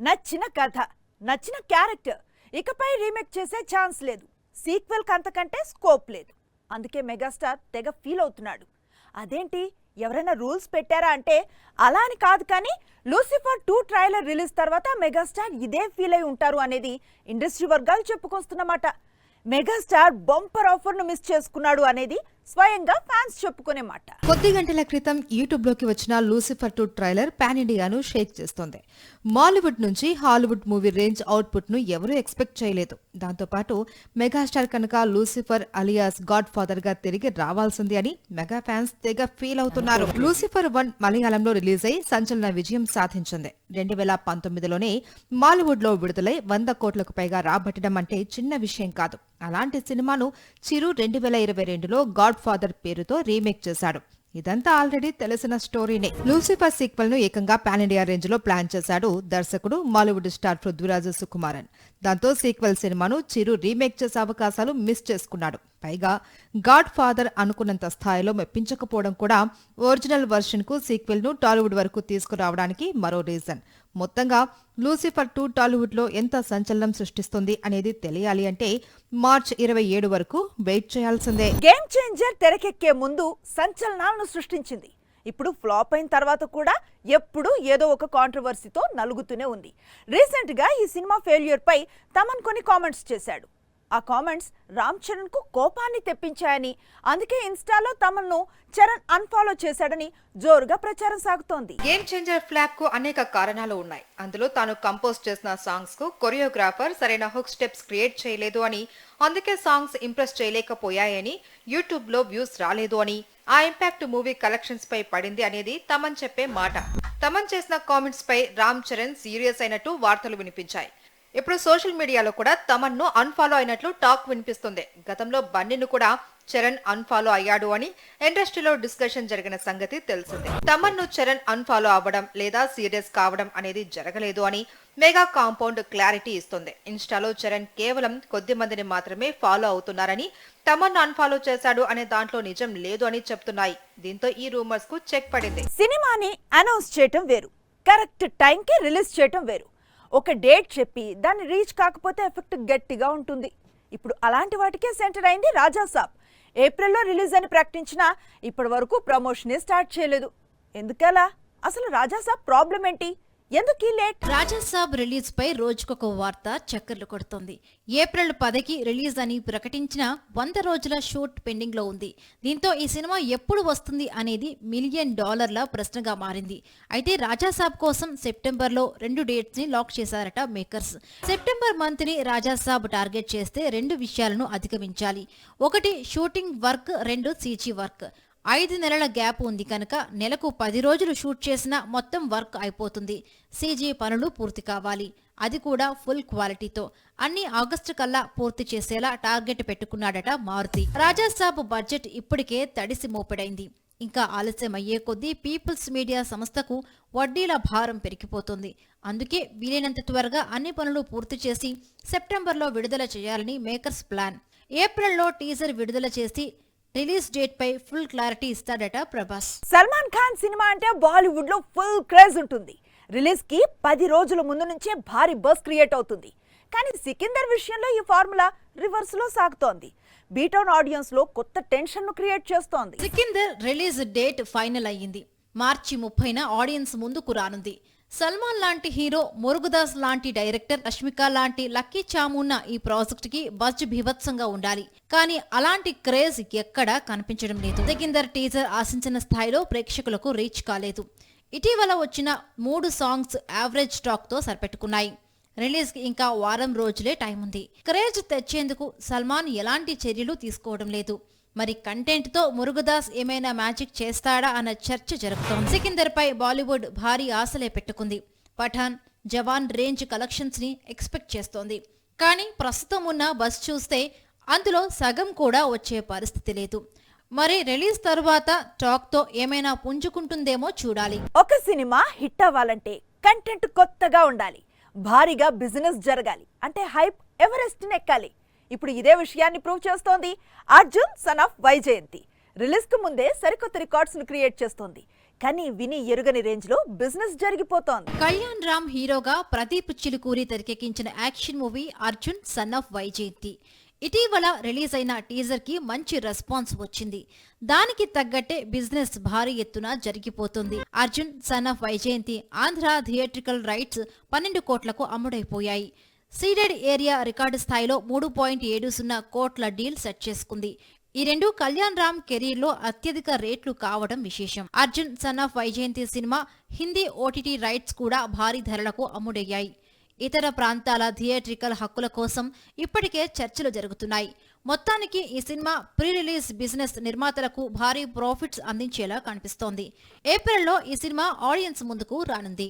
నచ్చిన కథ, నచ్చిన క్యారెక్టర్, ఇకపై రీమేక్ చేసే ఛాన్స్ లేదు. సీక్వెల్ కంతకంటే స్కోప్ లేదు. అందుకే మెగాస్టార్ తెగ ఫీల్ అవుతున్నాడు. అదేంటి, ఎవరైనా రూల్స్ పెట్టారా అంటే అలా అని కాదు, కానీ లూసిఫర్ 2 ట్రైలర్ రిలీజ్ తర్వాత మెగాస్టార్ ఇదే ఫీల్ అయి ఉంటారు అనేది ఇండస్ట్రీ వర్గాలు చెప్పుకొస్తున్నమాట. మెగాస్టార్ బంపర్ ఆఫర్ ను మిస్ చేసుకున్నాడు అనేది స్వయంగా ఫ్యాన్స్ చెప్పుకునే మాట. కొద్ది గంటల క్రితం యూట్యూబ్ లోకి వచ్చిన లూసిఫర్ 2 ట్రైలర్ పాన్ ఇండియాను షేక్ చేస్తోంది. మాలీవుడ్ నుంచి హాలీవుడ్ మూవీ రేంజ్ అవుట్పుట్ ను ఎవరూ ఎక్స్పెక్ట్ చేయలేదు. దాంతో పాటు మెగాస్టార్ కనుక లూసిఫర్ అలియాస్ గాడ్ ఫాదర్ గా తిరిగి రావాల్సింది అని మెగా ఫ్యాన్స్ తెగ ఫీల్ అవుతున్నారు. లూసిఫర్ 1 మలయాళంలో రిలీజ్ అయి సంచలన విజయం సాధించింది. 2019లోనే మాలీవుడ్ లో విడుదలై 100 కోట్లకు పైగా రాబట్టడం అంటే చిన్న విషయం కాదు. అలాంటి సినిమాను చిరు 2022లో గాడ్ ఫాదర్ పేరుతో రీమేక్ చేశాడు. ఇదంతా ఆల్రెడీ తెలిసిన స్టోరీనే. లూసిఫర్ సీక్వెల్ ను ఏకంగా పాన్ ఇండియా రేంజ్ లో ప్లాన్ చేశాడు దర్శకుడు మాలీవుడ్ స్టార్ పృథ్వీరాజ్ సుకుమారన్. దాంతో సీక్వెల్ సినిమాను చిరు రీమేక్ చేసే అవకాశాలు మిస్ చేసుకున్నాడు. పైగా గాడ్ ఫాదర్ అనుకున్నంత స్థాయిలో మెప్పించకపోవడం కూడా ఒరిజినల్ వర్షన్ కు సీక్వెల్ ను టాలీవుడ్ వరకు తీసుకురావడానికి మరో రీజన్. మొత్తంగా లూసిఫర్ 2 టాలీవుడ్ లో ఎంత సంచలనం సృష్టిస్తుంది అనేది తెలియాలి అంటే మార్చ్ 27 వరకు వెయిట్ చేయాల్సిందే. గేమ్ చేంజర్ తెరకెక్కే ముందు సంచలనాలను సృష్టించింది. ఇప్పుడు ఫ్లాప్ అయిన తర్వాత కూడా ఎప్పుడూ ఏదో ఒక కాంట్రవర్సీతో నలుగుతూనే ఉంది. రీసెంట్ గా ఈ సినిమా ఫెయిల్యూర్ పై తమన్ కొన్ని కామెంట్స్ చేశాడు. ఆ కామెంట్స్ రామ్ చరణ్ కు కోపాన్ని తెప్పించాయని, అందుకే ఇన్స్టాలో తమన్ను చరణ్ అన్ఫాలో చేశాడని జోరుగా ప్రచారం సాగుతోంది. గేమ్ చేంజర్ ఫ్లాప్ కు అనేక కారణాలు ఉన్నాయి. అందులో తాను కంపోజ్ చేసిన సాంగ్స్ కు కొరియోగ్రాఫర్ సరైన హుక్ స్టెప్స్ క్రియేట్ చేయలేదు అని, అందుకే సాంగ్స్ ఇంప్రెస్ చేయలేకపోయాయని, యూట్యూబ్ లో వ్యూస్ రాలేదు అని, ఆ ఇంపాక్ట్ మూవీ కలెక్షన్స్ పై పడింది అనేది తమన్ చెప్పే మాట. తమన్ చేసిన కామెంట్స్ పై రామ్ చరణ్ సీరియస్ అయినట్టు వార్తలు వినిపించాయి. ఇప్పుడు సోషల్ మీడియాలో కూడా తమన్ ను అన్ఫాలో అయినట్లు టాక్ వినిపిస్తుంది. గతంలో బన్నీను కూడా చరణ్ అన్ఫాలో అయ్యాడు అని ఇండస్ట్రీలో డిస్కషన్ జరిగిన సంగతి తెలిసిందే. తమన్ ను చరణ్ అన్ఫాలో అవ్వడం లేదా సీరియస్ కావడం అనేది జరగలేదు అని మెగా కాంపౌండ్ క్లారిటీ ఇస్తుంది. ఇన్స్టాలో చరణ్ కేవలం కొద్ది మందిని మాత్రమే ఫాలో అవుతున్నారని, తమన్ అన్ఫాలో చేశాడు అనే దాంట్లో నిజం లేదు అని చెప్తున్నాయి. దీంతో ఈ రూమర్స్ కు చెక్ పడింది. సినిమాని అనౌన్స్ చేయటం వేరు, కరెక్ట్ టైంకి రిలీజ్ చేయటం వేరు. ఒక డేట్ చెప్పి దాన్ని రీచ్ కాకపోతే ఎఫెక్ట్ గట్టిగా ఉంటుంది. ఇప్పుడు అలాంటి వాటికే సెంటర్ అయింది రాజాసాబ్. ఏప్రిల్లో రిలీజ్ అని ప్రకటించినా ఇప్పటి వరకు ప్రమోషనే స్టార్ట్ చేయలేదు. ఎందుకలా? అసలు రాజాసాబ్ ప్రాబ్లం ఏంటి? ఎందుకు లేట్? రాజాసాబ్ రిలీజ్ పై రోజుకొక వార్త చక్కర్లు కొడుతోంది. ఏప్రిల్ 10కి రిలీజ్ అని ప్రకటించిన 100 రోజుల షూట్ పెండింగ్ లో ఉంది. దీంతో ఈ సినిమా ఎప్పుడు వస్తుంది అనేది $1 మిలియన్ ప్రశ్నగా మారింది. అయితే రాజాసాబ్ కోసం సెప్టెంబర్ లో 2 డేట్స్ ని లాక్ చేశారట మేకర్స్. సెప్టెంబర్ మంత్ ని రాజాసాబ్ టార్గెట్ చేస్తే 2 విషయాలను అధిగమించాలి. 1 షూటింగ్ వర్క్, 2 CG వర్క్. 5 నెలల గ్యాప్ ఉంది కనుక నెలకు 10 రోజులు షూట్ చేసినా మొత్తం వర్క్ అయిపోతుంది. CG పనులు పూర్తి కావాలి, అది కూడా ఫుల్ క్వాలిటీతో. అన్ని ఆగస్టు కల్లా పూర్తి చేసేలా టార్గెట్ పెట్టుకున్నాడట మారుతి. రాజాసాబ్ బడ్జెట్ ఇప్పటికే తడిసి మోపెడైంది. ఇంకా ఆలస్యం అయ్యే కొద్దీ పీపుల్స్ మీడియా సంస్థకు వడ్డీల భారం పెరిగిపోతుంది. అందుకే వీలైనంత త్వరగా అన్ని పనులు పూర్తి చేసి సెప్టెంబర్లో విడుదల చేయాలని మేకర్స్ ప్లాన్. ఏప్రిల్లో టీజర్ విడుదల చేసి రిలీజ్ డేట్ పై ఫుల్ క్లారిటీ ఇస్తాడట ప్రభాస్. సల్మాన్ ఖాన్ సినిమా అంటే బాలీవుడ్ లో ఫుల్ క్రేజ్ ఉంటుంది. రిలీజ్ కి 10 రోజుల ముందు నుంచే భారీ బస్ క్రియేట్ అవుతుంది. కానీ సికిందర్ విషయంలో ఈ ఫార్ములా రివర్స్ లో సాగుతోంది. బీటౌన్ ఆడియన్స్ లో కొత్త టెన్షన్ ను క్రియేట్ చేస్తోంది. సికిందర్ రిలీజ్ డేట్ ఫైనల్ అయ్యింది. మార్చి 30న ఆడియన్స్ ముందుకు రానుంది. సల్మాన్ లాంటి హీరో, మురుగదాస్ లాంటి డైరెక్టర్, రష్మిక లాంటి లక్కీ చామున్న ఈ ప్రాజెక్ట్ కి బజ్ బీభత్సంగా ఉండాలి. కానీ అలాంటి క్రేజ్ ఎక్కడా కనిపించడం లేదు. సికిందర్ టీజర్ ఆశించిన స్థాయిలో ప్రేక్షకులకు రీచ్ కాలేదు. ఇటీవల వచ్చిన 3 సాంగ్స్ యావరేజ్ టాక్ తో సరిపెట్టుకున్నాయి. రిలీజ్ కి ఇంకా వారం రోజులే టైం ఉంది. క్రేజ్ తెచ్చేందుకు సల్మాన్ ఎలాంటి చర్యలు తీసుకోవడం లేదు. మరి కంటెంట్ తో మురుగదాస్ ఏమైనా మ్యాజిక్ చేస్తాడా అన్న చర్చ జరుగుతోంది. సికిందర్ పై బాలీవుడ్ భారీ ఆశలే పెట్టుకుంది. పఠాన్, జవాన్ రేంజ్ కలెక్షన్స్ ని ఎక్స్పెక్ట్ చేస్తోంది. కానీ ప్రస్తుతం ఉన్న బస్ చూస్తే అందులో సగం కూడా వచ్చే పరిస్థితి లేదు. మరి రిలీజ్ తరువాత టాక్ తో ఏమైనా పుంజుకుంటుందేమో చూడాలి. ఒక సినిమా హిట్ అవ్వాలంటే కంటెంట్ కొత్తగా ఉండాలి, భారీగా బిజినెస్ జరగాలి, అంటే హైప్ ఎవరెస్ట్ నెక్కాలి. ఇప్పుడు ఇదే విషయాన్ని ప్రూవ్ చేస్తోంది Arjun son of Vyjayanthi. Release కు ముందే సరికొత్త రికార్డ్స్ ను క్రియేట్ చేస్తోంది. కానీ విని ఎరుగని రేంజ్ లో బిజినెస్ జరిగిపోతోంది. కళ్యాణ్ రామ్ హీరోగా ప్రదీప్ చిలుకూరి తెరకెక్కించిన action movie Arjun son of Vyjayanthi ఇటీవల రిలీజ్ అయిన టీజర్ కి మంచి రెస్పాన్స్ వచ్చింది. దానికి తగ్గట్టే బిజినెస్ భారీ ఎత్తున జరిగిపోతుంది. Arjun son of Vyjayanthi Andhra theatrical rights 12 కోట్లకు అమ్ముడైపోయాయి. సీడెడ్ ఏరియా రికార్డు స్థాయిలో 3.70 కోట్ల డీల్ సెట్ చేసుకుంది. ఈ రెండు కళ్యాణ్ రామ్ కెరీర్ లో అత్యధిక రేట్లు కావడం విశేషం. Arjun son of Vyjayanthi cinema Hindi OTT rights కూడా భారీ ధరలకు అమ్ముడయ్యాయి. ఇతర ప్రాంతాల థియేట్రికల్ హక్కుల కోసం ఇప్పటికే చర్చలు జరుగుతున్నాయి. మొత్తానికి ఈ సినిమా ప్రీ రిలీజ్ బిజినెస్ నిర్మాతలకు భారీ ప్రాఫిట్స్ అందించేలా కనిపిస్తోంది. ఏప్రిల్లో ఈ సినిమా ఆడియన్స్ ముందుకు రానుంది.